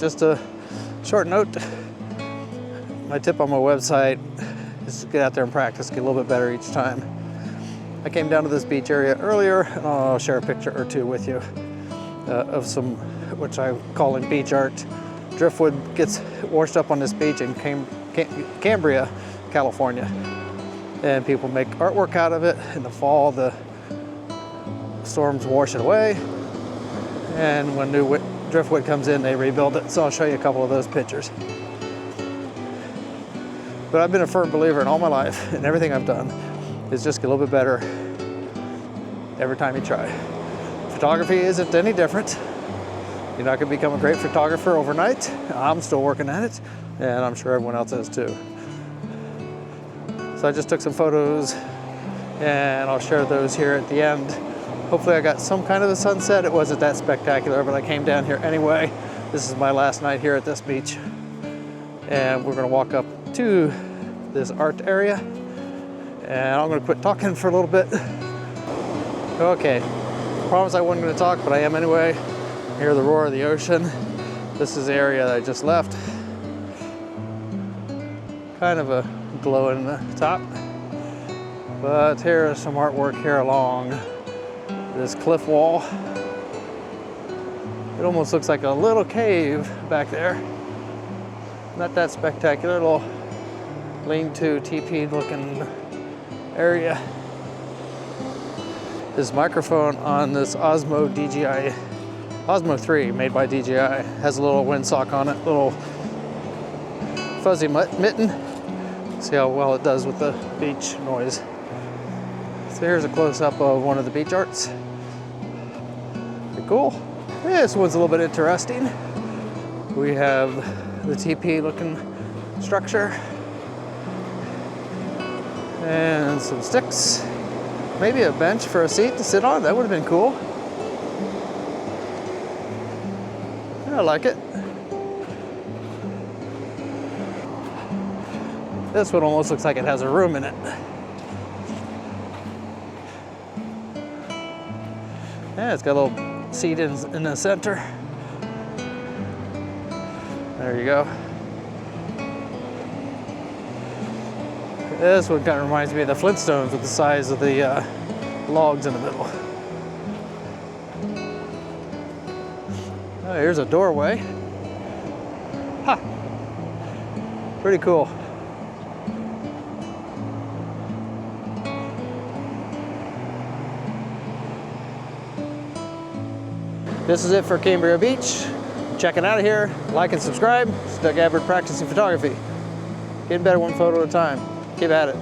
just a short note. My tip on my website is to get out there and practice, get a little bit better each time. I came down to this beach area earlier, and I'll share a picture or two with you of some, which I'm calling beach art. Driftwood gets washed up on this beach in Cambria, California. And people make artwork out of it. In the fall, the storms wash it away. And when new driftwood comes in, they rebuild it. So I'll show you a couple of those pictures. But I've been a firm believer in all my life, and everything I've done is just get a little bit better every time you try. Photography isn't any different. You're not going to become a great photographer overnight. I'm still working at it, and I'm sure everyone else is too. So I just took some photos, and I'll share those here at the end. Hopefully I got some kind of a sunset. It wasn't that spectacular, but I came down here anyway. This is my last night here at this beach, and we're going to walk up to this art area, and I'm going to quit talking for a little bit. Okay, promise I wasn't going to talk, but I am anyway. Hear the roar of the ocean. This is the area that I just left. Kind of a glow in the top, but here is some artwork here along this cliff wall. It almost looks like a little cave back there. Not that spectacular, little lean-to teepee looking area. This microphone on this Osmo 3 made by DJI has a little windsock on it, little fuzzy mitten. See how well it does with the beach noise. So here's a close-up of one of the beach arts. Pretty cool. This one's a little bit interesting. We have the teepee looking structure and some sticks. Maybe a bench for a seat to sit on. That would have been cool. I like it. This one almost looks like it has a room in it. Yeah, it's got a little seat in the center. There you go. This one kind of reminds me of the Flintstones with the size of the logs in the middle. Oh, here's a doorway. Ha! Pretty cool. This is it for Cambria Beach. Checking out of here. Like and subscribe. It's Doug Abbott practicing photography. Getting better one photo at a time. Keep at it.